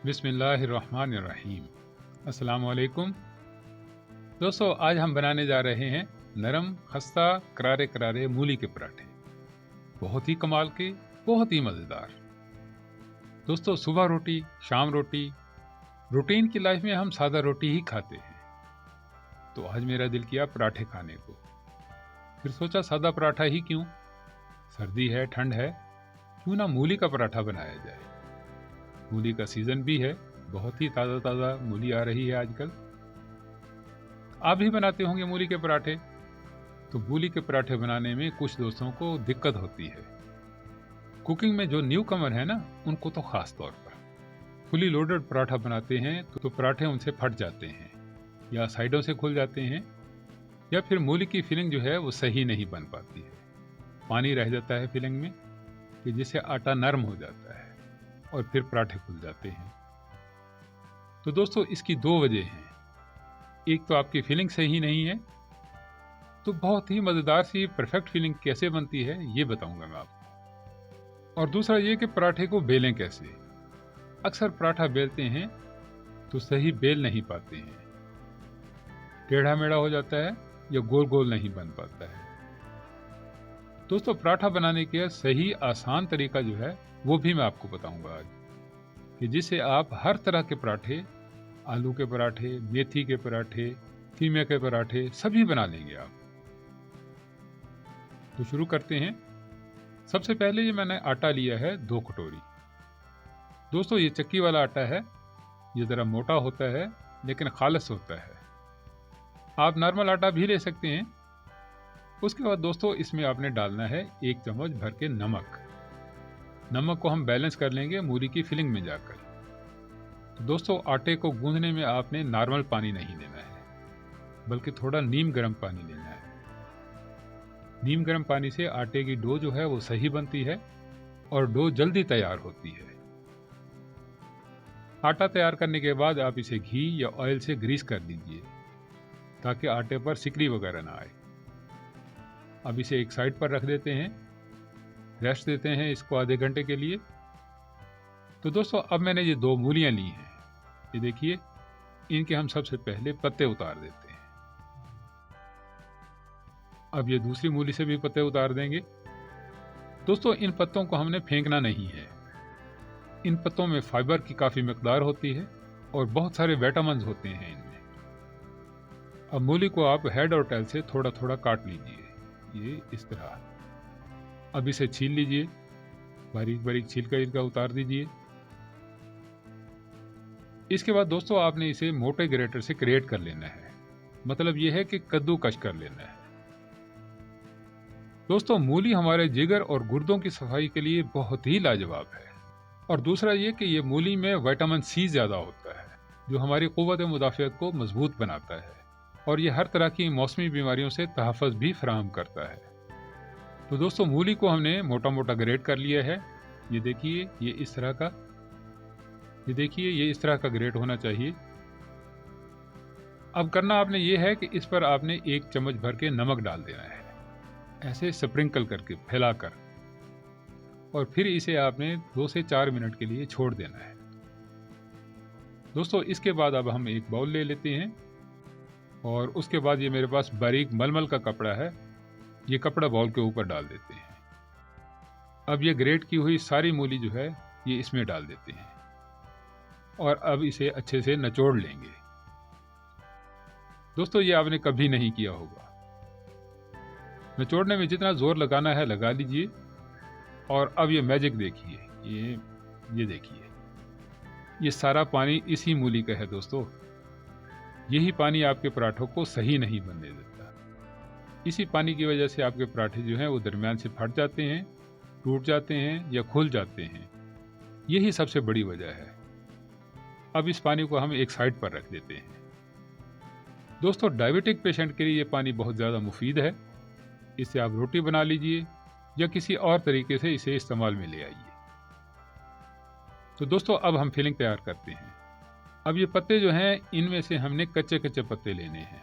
बिस्मिल्लाहिर्रहमानिर्रहीम। अस्सलाम वालेकुम दोस्तों, आज हम बनाने जा रहे हैं नरम खस्ता करारे करारे मूली के पराठे। बहुत ही कमाल के, बहुत ही मज़ेदार। दोस्तों, सुबह रोटी, शाम रोटी, रूटीन की लाइफ में हम सादा रोटी ही खाते हैं। तो आज मेरा दिल किया पराठे खाने को। फिर सोचा सादा पराठा ही क्यों, सर्दी है, ठंड है, क्यों ना मूली का पराठा बनाया जाए। मूली का सीज़न भी है, बहुत ही ताज़ा ताज़ा मूली आ रही है आजकल। आप भी बनाते होंगे मूली के पराठे। तो मूली के पराठे बनाने में कुछ दोस्तों को दिक्कत होती है। कुकिंग में जो न्यू कमर है ना, उनको तो खास तौर पर फुली लोडेड पराठा बनाते हैं तो पराठे उनसे फट जाते हैं, या साइडों से खुल जाते हैं, या फिर मूली की फिलिंग जो है वो सही नहीं बन पाती है। पानी रह जाता है फिलिंग में, कि जिससे आटा नरम हो जाता है और फिर पराठे खुल जाते हैं। तो दोस्तों, इसकी दो वजह हैं। एक तो आपकी फिलिंग सही नहीं है, तो बहुत ही मज़ेदार सी परफेक्ट फीलिंग कैसे बनती है ये बताऊंगा मैं आपको। और दूसरा ये कि पराठे को बेलें कैसे। अक्सर पराठा बेलते हैं तो सही बेल नहीं पाते हैं, टेढ़ा मेढ़ा हो जाता है या गोल गोल नहीं बन पाता है। दोस्तों, पराठा बनाने का सही आसान तरीका जो है वो भी मैं आपको बताऊंगा आज, कि जिससे आप हर तरह के पराठे, आलू के पराठे, मेथी के पराठे, कीमे के पराठे सभी बना लेंगे आप। तो शुरू करते हैं। सबसे पहले ये मैंने आटा लिया है 2 कटोरी। दोस्तों, ये चक्की वाला आटा है, ये ज़रा मोटा होता है लेकिन खालिस होता है। आप नॉर्मल आटा भी ले सकते हैं। उसके बाद दोस्तों, इसमें आपने डालना है 1 चम्मच भर के नमक। नमक को हम बैलेंस कर लेंगे मूली की फिलिंग में जाकर। तो दोस्तों, आटे को गूंदने में आपने नॉर्मल पानी नहीं लेना है, बल्कि थोड़ा नीम गर्म पानी लेना है। नीम गर्म पानी से आटे की डो जो है वो सही बनती है और डो जल्दी तैयार होती है। आटा तैयार करने के बाद आप इसे घी या ऑयल से ग्रीस कर दीजिए, ताकि आटे पर सिकड़ी वगैरह ना आए। अब इसे एक साइड पर रख देते हैं, रेस्ट देते हैं इसको आधे घंटे के लिए। तो दोस्तों, अब मैंने ये 2 मूलियाँ ली हैं, ये देखिए। इनके हम सबसे पहले पत्ते उतार देते हैं। अब ये दूसरी मूली से भी पत्ते उतार देंगे। दोस्तों, इन पत्तों को हमने फेंकना नहीं है। इन पत्तों में फाइबर की काफ़ी मिकदार होती है और बहुत सारे विटामिन्स होते हैं इनमें। अब मूली को आप हेड और टेल से थोड़ा थोड़ा काट लीजिए, ये इस तरह। अब इसे छील लीजिए, बारीक बारीक छिलका इसका उतार दीजिए। इसके बाद दोस्तों, आपने इसे मोटे ग्रेटर से ग्रेट कर लेना है, मतलब यह है कि कद्दूकश कर लेना है। दोस्तों, मूली हमारे जिगर और गुर्दों की सफाई के लिए बहुत ही लाजवाब है। और दूसरा ये कि ये मूली में विटामिन सी ज़्यादा होता है, जो हमारी क़ुव्वत मुदाफ़ियत को मजबूत बनाता है, और ये हर तरह की मौसमी बीमारियों से तहफ़्फ़ुज़ भी फराहम करता है। तो दोस्तों, मूली को हमने मोटा मोटा ग्रेट कर लिया है। ये देखिए, ये इस तरह का, ये देखिए, ये इस तरह का ग्रेट होना चाहिए। अब करना आपने ये है कि इस पर आपने 1 चम्मच भर के नमक डाल देना है, ऐसे स्प्रिंकल करके, फैलाकर, और फिर इसे आपने 2 से 4 मिनट के लिए छोड़ देना है। दोस्तों, इसके बाद अब हम एक बाउल ले लेते हैं, और उसके बाद ये मेरे पास बारीक मलमल का कपड़ा है, ये कपड़ा बाउल के ऊपर डाल देते हैं। अब ये ग्रेट की हुई सारी मूली जो है ये इसमें डाल देते हैं, और अब इसे अच्छे से निचोड़ लेंगे। दोस्तों, ये आपने कभी नहीं किया होगा। निचोड़ने में जितना जोर लगाना है लगा लीजिए। और अब ये मैजिक देखिए, ये देखिए, ये सारा पानी इसी मूली का है दोस्तों। यही पानी आपके पराठों को सही नहीं बनने देता। इसी पानी की वजह से आपके पराठे जो हैं वो दरमियान से फट जाते हैं, टूट जाते हैं या खुल जाते हैं। यही सबसे बड़ी वजह है। अब इस पानी को हम एक साइड पर रख देते हैं। दोस्तों, डायबिटिक पेशेंट के लिए ये पानी बहुत ज़्यादा मुफीद है। इससे आप रोटी बना लीजिए या किसी और तरीके से इसे इस्तेमाल में ले आइए। तो दोस्तों, अब हम फिलिंग तैयार करते हैं। अब ये पत्ते जो हैं, इनमें से हमने कच्चे कच्चे पत्ते लेने हैं।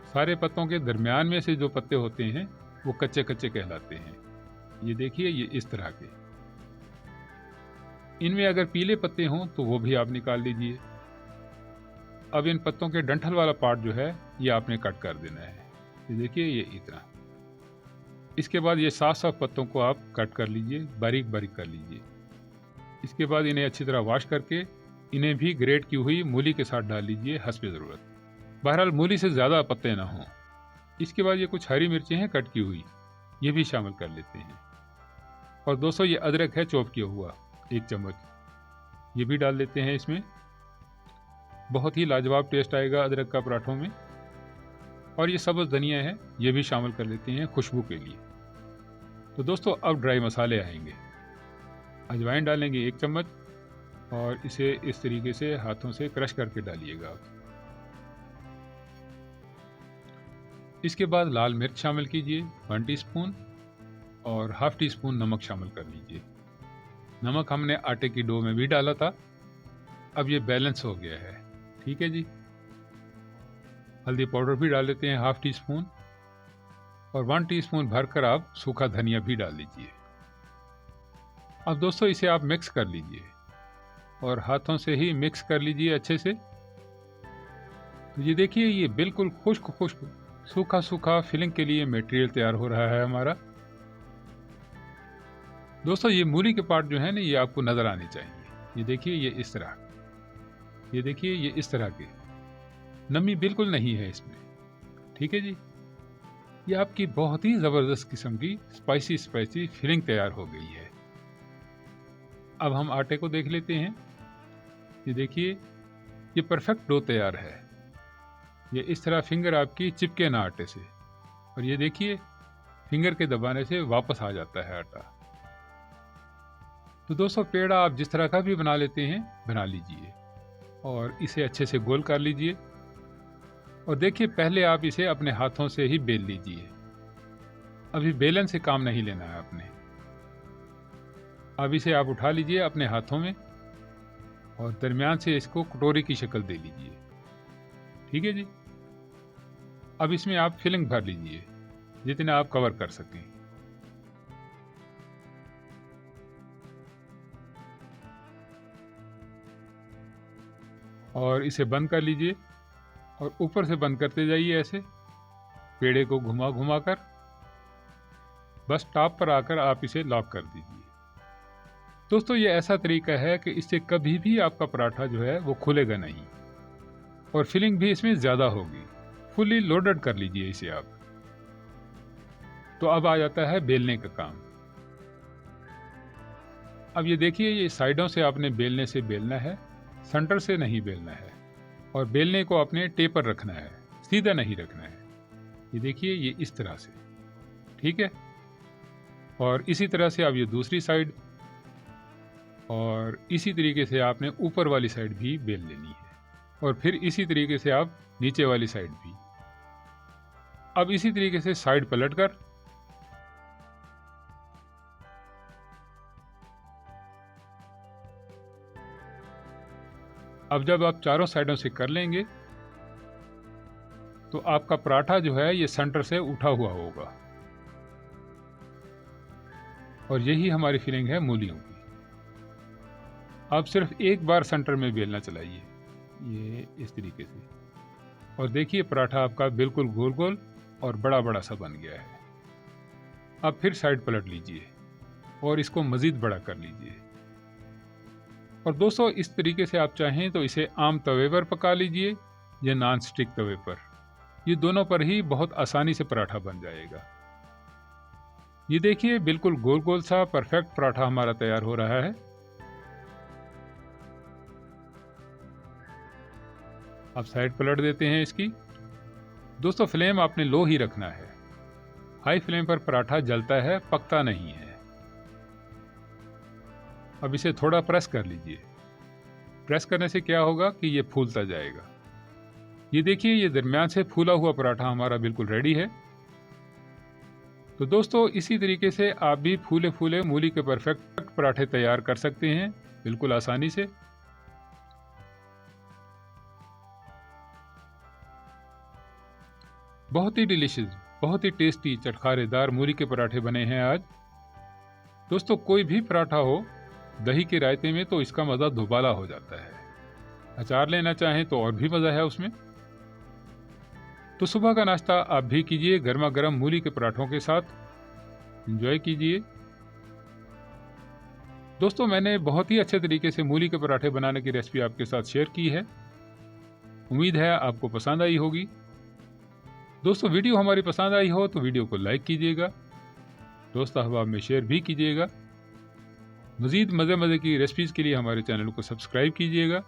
सारे पत्तों के दरमियान में से जो पत्ते होते हैं वो कच्चे कच्चे कहलाते हैं। ये देखिए, ये इस तरह के। इनमें अगर पीले पत्ते हों तो वो भी आप निकाल लीजिए। अब इन पत्तों के डंठल वाला पार्ट जो है ये आपने कट कर देना है। ये देखिए ये इतना। इसके बाद ये साफ साफ पत्तों को आप कट कर लीजिए, बारीक बारीक कर लीजिए। इसके बाद इन्हें अच्छी तरह वॉश करके इन्हें भी ग्रेट की हुई मूली के साथ डाल लीजिए हस्ब ज़रूरत। बहरहाल मूली से ज़्यादा पत्ते ना हों। इसके बाद ये कुछ हरी मिर्चें हैं कट की हुई, ये भी शामिल कर लेते हैं। और दोस्तों ये अदरक है चॉप किया हुआ 1 चम्मच, ये भी डाल देते हैं इसमें। बहुत ही लाजवाब टेस्ट आएगा अदरक का पराठों में। और ये सब्ज़ धनिया है, ये भी शामिल कर लेते हैं खुशबू के लिए। तो दोस्तों अब ड्राई मसाले आएंगे। अजवाइन डालेंगे 1 चम्मच और इसे इस तरीके से हाथों से क्रश करके डालिएगा आप। इसके बाद लाल मिर्च शामिल कीजिए 1 टीस्पून और ½ टीस्पून नमक शामिल कर लीजिए। नमक हमने आटे की डो में भी डाला था, अब ये बैलेंस हो गया है। ठीक है जी। हल्दी पाउडर भी डाल देते हैं ½ टीस्पून और 1 टीस्पून भरकर आप सूखा धनिया भी डाल लीजिए। अब दोस्तों इसे आप मिक्स कर लीजिए और हाथों से ही मिक्स कर लीजिए अच्छे से। तो ये देखिए ये बिल्कुल खुश्क खुश्क सूखा सूखा फिलिंग के लिए मटेरियल तैयार हो रहा है हमारा। दोस्तों ये मूली के पार्ट जो है ना ये आपको नज़र आने चाहिए। ये देखिए ये इस तरह, ये देखिए ये इस तरह के, नमी बिल्कुल नहीं है इसमें। ठीक है जी। ये आपकी बहुत ही ज़बरदस्त किस्म की स्पाइसी स्पाइसी फिलिंग तैयार हो गई है। अब हम आटे को देख लेते हैं। ये देखिए ये परफेक्ट डो तैयार है। ये इस तरह फिंगर आपकी चिपके ना आटे से, और ये देखिए फिंगर के दबाने से वापस आ जाता है आटा। तो दोस्तों पेड़ा आप जिस तरह का भी बना लेते हैं बना लीजिए और इसे अच्छे से गोल कर लीजिए। और देखिए पहले आप इसे अपने हाथों से ही बेल लीजिए। अभी बेलन से काम नहीं लेना है आपने। अब इसे आप उठा लीजिए अपने हाथों में और दरमियान से इसको कटोरी की शक्ल दे लीजिए। ठीक है जी। अब इसमें आप फिलिंग भर लीजिए जितना आप कवर कर सकें। और इसे बंद कर लीजिए और ऊपर से बंद करते जाइए ऐसे पेड़े को घुमा घुमा कर। बस टॉप पर आकर आप इसे लॉक कर दीजिए। दोस्तों ये ऐसा तरीका है कि इससे कभी भी आपका पराठा जो है वो खुलेगा नहीं और फिलिंग भी इसमें ज़्यादा होगी। फुली लोडेड कर लीजिए इसे आप। तो अब आ जाता है बेलने का काम। अब ये देखिए ये साइडों से आपने बेलने से बेलना है, सेंटर से नहीं बेलना है। और बेलने को आपने टेपर रखना है, सीधा नहीं रखना है। ये देखिए ये इस तरह से। ठीक है। और इसी तरह से अब ये दूसरी साइड, और इसी तरीके से आपने ऊपर वाली साइड भी बेल लेनी है और फिर इसी तरीके से आप नीचे वाली साइड भी। अब इसी तरीके से साइड पलटकर अब जब आप चारों साइडों से कर लेंगे तो आपका पराठा जो है ये सेंटर से उठा हुआ होगा। और यही हमारी फिलिंग है मूलियों की। आप सिर्फ एक बार सेंटर में बेलना चलाइए, ये इस तरीके से। और देखिए पराठा आपका बिल्कुल गोल गोल और बड़ा बड़ा सा बन गया है। अब फिर साइड पलट लीजिए और इसको मज़ीद बड़ा कर लीजिए। और दोस्तों इस तरीके से आप चाहें तो इसे आम तवे पर पका लीजिए या नॉन स्टिक तवे पर। ये दोनों पर ही बहुत आसानी से पराठा बन जाएगा। ये देखिए बिल्कुल गोल गोल सा परफेक्ट पराठा हमारा तैयार हो रहा है। अब साइड पलट देते हैं इसकी। दोस्तों फ्लेम आपने लो ही रखना है, हाई फ्लेम पर पराठा जलता है, पकता नहीं है। अब इसे थोड़ा प्रेस कर लीजिए। प्रेस करने से क्या होगा कि ये फूलता जाएगा। ये देखिए ये दरमियान से फूला हुआ पराठा हमारा बिल्कुल रेडी है। तो दोस्तों इसी तरीके से आप भी फूले फूले मूली के परफेक्ट पराठे तैयार कर सकते हैं बिल्कुल आसानी से। बहुत ही डिलीशियस, बहुत ही टेस्टी चटखारेदार मूली के पराठे बने हैं आज। दोस्तों कोई भी पराठा हो दही के रायते में तो इसका मज़ा दुबाला हो जाता है। अचार लेना चाहें तो और भी मज़ा है उसमें। तो सुबह का नाश्ता आप भी कीजिए गर्मा गर्म मूली के पराठों के साथ, एंजॉय कीजिए। दोस्तों, मैंने बहुत ही अच्छे तरीके से मूली के पराठे बनाने की रेसिपी आपके साथ शेयर की है। उम्मीद है आपको पसंद आई होगी। दोस्तों, वीडियो हमारी पसंद आई हो तो वीडियो को लाइक कीजिएगा, दोस्त अहबाब में शेयर भी कीजिएगा। मज़ीद मज़े की रेसिपीज़ के लिए हमारे चैनल को सब्सक्राइब कीजिएगा।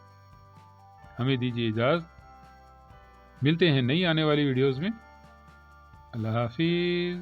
हमें दीजिए इजाज़त, मिलते हैं नई आने वाली वीडियोज़ में। अल्लाह हाफिज़।